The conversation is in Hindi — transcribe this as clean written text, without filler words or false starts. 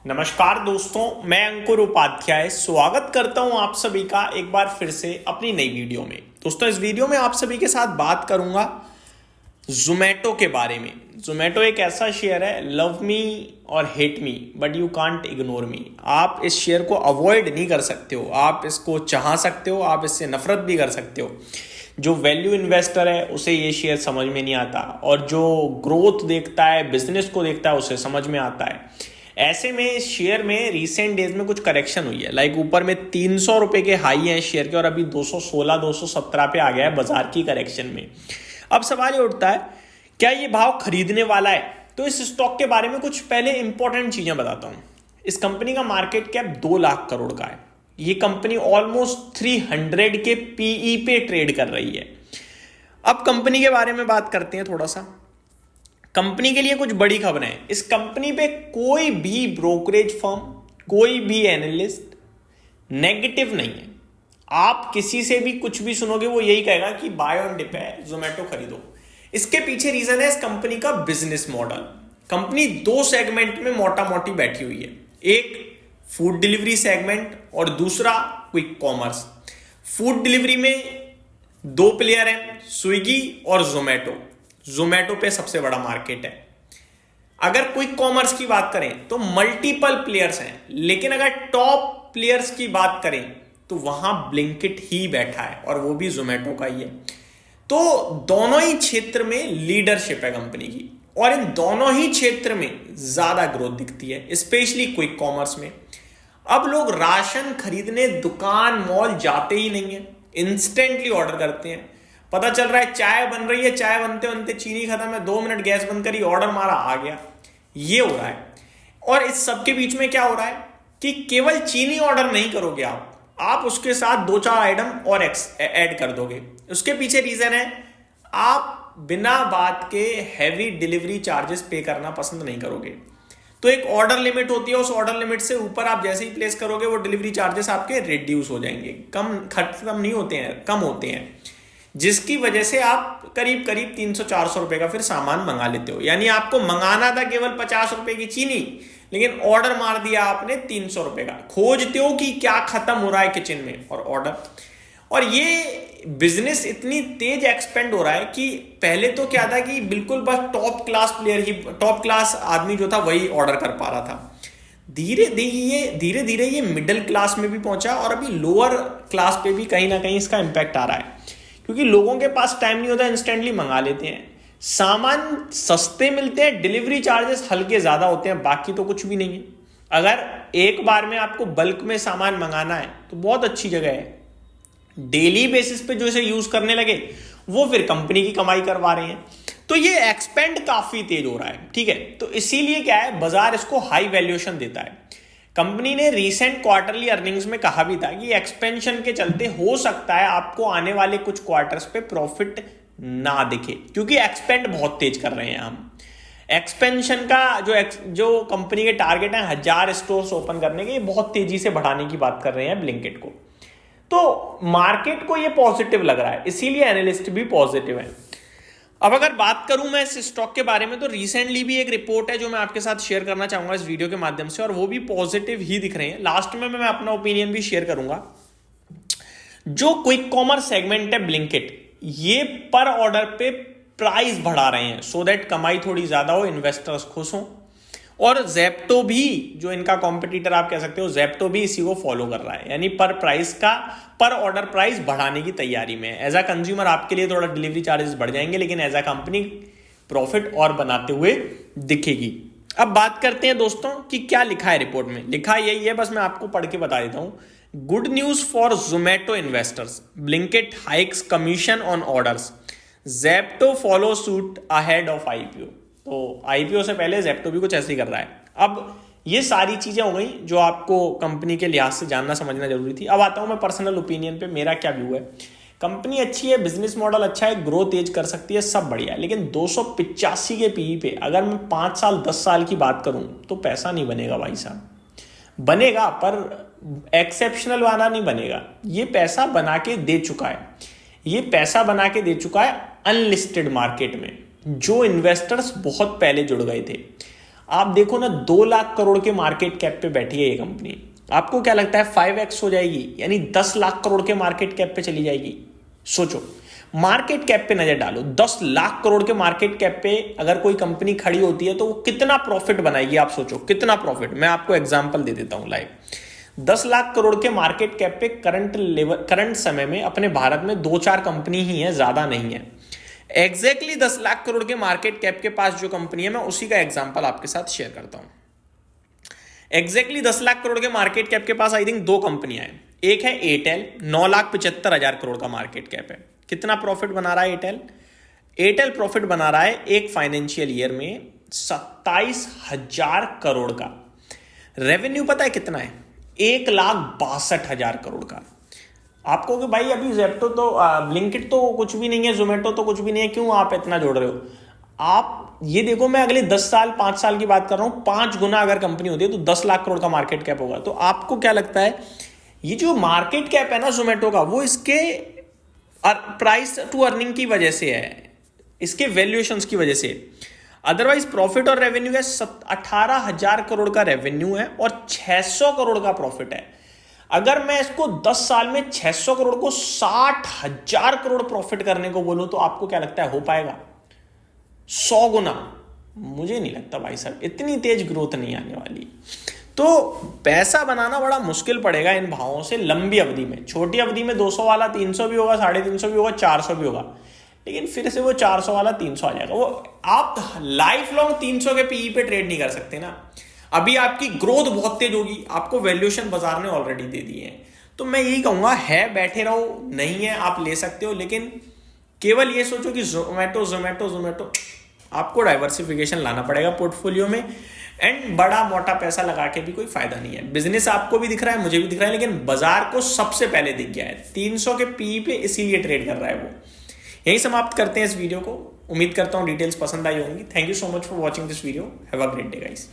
नमस्कार दोस्तों, मैं अंकुर उपाध्याय स्वागत करता हूं आप सभी का एक बार फिर से अपनी नई वीडियो में। दोस्तों, इस वीडियो में आप सभी के साथ बात करूंगा जोमैटो के बारे में। जोमैटो एक ऐसा शेयर है, लव मी और hate me but you can't ignore me. आप इस शेयर को अवॉइड नहीं कर सकते हो, आप इसको चाह सकते हो, आप इससे नफरत भी कर सकते हो। जो वैल्यू इन्वेस्टर है उसे ये शेयर समझ में नहीं आता, और जो ग्रोथ देखता है, बिजनेस को देखता है, उसे समझ में आता है। ऐसे में इस शेयर में रिसेंट डेज में कुछ करेक्शन हुई है। ऊपर में 300 रुपए के हाई है शेयर के, और अभी 216 217 पे आ गया है बाजार की करेक्शन में। अब सवाल ये उठता है, क्या ये भाव खरीदने वाला है? तो इस स्टॉक के बारे में कुछ पहले इंपॉर्टेंट चीजें बताता हूं। इस कंपनी का मार्केट कैप 2 लाख करोड़ का है। ये कंपनी ऑलमोस्ट 300 के पीई पे ट्रेड कर रही है। अब कंपनी के बारे में बात करते हैं थोड़ा सा। कंपनी के लिए कुछ बड़ी खबरें हैं। इस कंपनी पे कोई भी ब्रोकरेज फर्म, कोई भी एनालिस्ट नेगेटिव नहीं है। आप किसी से भी कुछ भी सुनोगे, वो यही कहेगा कि बाय ऑन डिप है, जोमैटो खरीदो। इसके पीछे रीजन है इस कंपनी का बिजनेस मॉडल। कंपनी 2 सेगमेंट में मोटा मोटी बैठी हुई है, एक फूड डिलीवरी सेगमेंट और दूसरा क्विक कॉमर्स। फूड डिलीवरी में 2 प्लेयर हैं, स्विगी और जोमैटो। जोमैटो पे सबसे बड़ा मार्केट है। अगर क्विक कॉमर्स की बात करें तो मल्टीपल प्लेयर्स हैं, लेकिन अगर टॉप प्लेयर्स की बात करें तो वहां ब्लिंकिट ही बैठा है, और वो भी जोमैटो का ही है। तो दोनों ही क्षेत्र में लीडरशिप है कंपनी की, और इन दोनों ही क्षेत्र में ज्यादा ग्रोथ दिखती है, स्पेशली क्विक कॉमर्स में। अब लोग राशन खरीदने दुकान मॉल जाते ही नहीं है, इंस्टेंटली ऑर्डर करते हैं। पता चल रहा है चाय बन रही है, चाय बनते बनते चीनी खत्म है, 2 मिनट गैस बंद करी, ऑर्डर मारा, आ गया। ये हो रहा है। और इस सब के बीच में क्या हो रहा है कि केवल चीनी ऑर्डर नहीं करोगे आप उसके साथ 2-4 आइटम और ऐड कर दोगे। उसके पीछे रीजन है, आप बिना बात के हैवी डिलीवरी चार्जेस पे करना पसंद नहीं करोगे। तो एक ऑर्डर लिमिट होती है, उस ऑर्डर लिमिट से ऊपर आप जैसे ही प्लेस करोगे, वो डिलीवरी चार्जेस आपके रिड्यूस हो जाएंगे, खत्म नहीं होते हैं, कम होते हैं, जिसकी वजह से आप करीब करीब 300-400 रुपए का फिर सामान मंगा लेते हो। यानी आपको मंगाना था केवल 50 रुपए की चीनी, लेकिन ऑर्डर मार दिया आपने 300 रुपए का। खोजते हो कि क्या खत्म हो रहा है किचन में, और ऑर्डर। और ये बिजनेस इतनी तेज एक्सपेंड हो रहा है कि पहले तो क्या था कि बिल्कुल बस टॉप क्लास प्लेयर ही, टॉप क्लास आदमी जो था वही ऑर्डर कर पा रहा था। धीरे धीरे ये मिडिल क्लास में भी पहुंचा, और अभी लोअर क्लास पे भी कहीं ना कहीं इसका इंपैक्ट आ रहा है, क्योंकि लोगों के पास टाइम नहीं होता, इंस्टेंटली मंगा लेते हैं। सामान सस्ते मिलते हैं, डिलीवरी चार्जेस हल्के ज्यादा होते हैं, बाकी तो कुछ भी नहीं है। अगर एक बार में आपको बल्क में सामान मंगाना है तो बहुत अच्छी जगह है। डेली बेसिस पे जो इसे यूज करने लगे वो फिर कंपनी की कमाई करवा रहे हैं। तो ये एक्सपेंड काफी तेज हो रहा है, ठीक है। तो इसीलिए क्या है, बाजार इसको हाई वैल्यूएशन देता है। कंपनी ने रीसेंट क्वार्टरली अर्निंग्स में कहा भी था कि एक्सपेंशन के चलते हो सकता है आपको आने वाले कुछ क्वार्टर्स पे प्रॉफिट ना दिखे, क्योंकि एक्सपेंड बहुत तेज कर रहे हैं हम। एक्सपेंशन का जो कंपनी के टारगेट है 1000 स्टोर्स ओपन करने के, ये बहुत तेजी से बढ़ाने की बात कर रहे हैं ब्लिंकिट को। तो मार्केट को ये पॉजिटिव लग रहा है, इसीलिए एनालिस्ट भी पॉजिटिव है। अब अगर बात करूं मैं इस स्टॉक के बारे में, तो रिसेंटली भी एक रिपोर्ट है जो मैं आपके साथ शेयर करना चाहूंगा इस वीडियो के माध्यम से, और वो भी पॉजिटिव ही दिख रहे हैं। लास्ट में मैं अपना ओपिनियन भी शेयर करूंगा। जो क्विक कॉमर्स सेगमेंट है ब्लिंकिट, ये पर ऑर्डर पे प्राइस बढ़ा रहे हैं सो दैट कमाई थोड़ी ज्यादा हो, इन्वेस्टर्स खुश हों। और जेप्टो भी, जो इनका कॉम्पिटिटर आप कह सकते हो, जेप्टो भी इसी को फॉलो कर रहा है, यानी पर ऑर्डर प्राइस बढ़ाने की तैयारी में है। एज अ कंज्यूमर आपके लिए थोड़ा डिलीवरी चार्जेस बढ़ जाएंगे, लेकिन एज अ कंपनी प्रॉफिट और बनाते हुए दिखेगी। अब बात करते हैं दोस्तों कि क्या लिखा है रिपोर्ट में। लिखा यही है, बस मैं आपको पढ़ के बता देता हूं। Good news for Zomato investors, Blinkit hikes commission on orders, Zepto follow suit ahead of IPO. तो आईपीओ से पहले जेप्टो भी कुछ ऐसे ही कर रहा है। अब ये सारी चीजें हो गई जो आपको कंपनी के लिहाज से जानना समझना जरूरी थी। अब आता हूं मैं पर्सनल ओपिनियन पे, मेरा क्या व्यू है। कंपनी अच्छी है, बिजनेस मॉडल अच्छा है, ग्रोथ तेज कर सकती है, सब बढ़िया है, लेकिन 285 के पीई पे अगर मैं 5 साल 10 साल की बात करूं तो पैसा नहीं बनेगा भाई साहब। बनेगा पर एक्सेप्शनल वाला नहीं बनेगा। ये पैसा बना के दे चुका है, ये पैसा बना के दे चुका है अनलिस्टेड मार्केट में, जो इन्वेस्टर्स बहुत पहले जुड़ गए थे। आप देखो ना, 2 लाख करोड़ के मार्केट कैप पे बैठी है ये कंपनी। आपको क्या लगता है 5x हो जाएगी, यानी 10 लाख करोड़ के मार्केट कैप पे चली जाएगी? सोचो, मार्केट कैप पे नजर डालो, 10 लाख करोड़ के मार्केट कैप पे अगर कोई कंपनी खड़ी होती है तो वो कितना प्रॉफिट बनाएगी? आप सोचो कितना प्रॉफिट। मैं आपको एग्जांपल दे देता हूं लाइव। 10 लाख करोड़ के मार्केट कैप पे करंट समय में अपने भारत में 2-4 कंपनी ही है, ज्यादा नहीं है। एग्जैक्टली 10 लाख करोड़ के मार्केट कैप के पास जो कंपनी है, मैं उसी का एग्जांपल आपके साथ शेयर करता हूं। एग्जैक्टली 10 लाख करोड़ के मार्केट कैप के पास आई थिंक 2 कंपनियां हैं। एक है एयरटेल, 9,75,000 करोड़ का मार्केट कैप है। कितना प्रॉफिट बना रहा है एयरटेल? एयरटेल प्रॉफिट बना रहा है एक फाइनेंशियल ईयर में 27,000 करोड़ का। रेवेन्यू पता है कितना है? 1,62,000 करोड़ का। आपको कि भाई अभी जेप्टो तो ब्लिंकिट तो कुछ भी नहीं है, जोमेटो तो कुछ भी नहीं है, क्यों आप इतना जोड़ रहे हो? आप ये देखो, मैं अगले 10 साल 5 साल की बात कर रहा हूं, 5 गुना अगर कंपनी होती है तो 10 लाख करोड़ का मार्केट कैप होगा। तो आपको क्या लगता है ये जो मार्केट कैप है ना जोमेटो का, वो इसके प्राइस टू अर्निंग की वजह से है, इसके वैल्यूएशंस की वजह से। अदरवाइज प्रॉफिट और रेवेन्यू है 18,000 करोड़ का रेवेन्यू है और 600 करोड़ का प्रॉफिट है। अगर मैं इसको 10 साल में 600 करोड़ को 60,000 करोड़ प्रॉफिट करने को बोलूं तो आपको क्या लगता है हो पाएगा? 100 गुना? मुझे नहीं लगता भाई साहब, इतनी तेज ग्रोथ नहीं आने वाली। तो पैसा बनाना बड़ा मुश्किल पड़ेगा इन भावों से लंबी अवधि में। छोटी अवधि में 200 वाला 300 भी होगा, 350 भी होगा, 400 भी होगा, लेकिन फिर से वो 400 वाला 300 आ जाएगा। वो आप लाइफ लॉन्ग 300 के पीई पे ट्रेड नहीं कर सकते ना। अभी आपकी ग्रोथ बहुत तेज होगी, आपको वैल्यूएशन बाजार ने ऑलरेडी दे दिए हैं। तो मैं यही कहूंगा, है बैठे रहो, नहीं है आप ले सकते हो, लेकिन केवल ये सोचो कि जोमेटो जोमेटो जोमेटो। आपको डाइवर्सिफिकेशन लाना पड़ेगा पोर्टफोलियो में, एंड बड़ा मोटा पैसा लगा के भी कोई फायदा नहीं है। बिजनेस आपको भी दिख रहा है, मुझे भी दिख रहा है, लेकिन बाजार को सबसे पहले दिख गया है 300 के पीई पे, इसीलिए ट्रेड कर रहा है वो। यही समाप्त करते हैं इस वीडियो को। उम्मीद करता हूं डिटेल्स पसंद आई होंगी। Thank you so much for watching this video. Have a great day guys.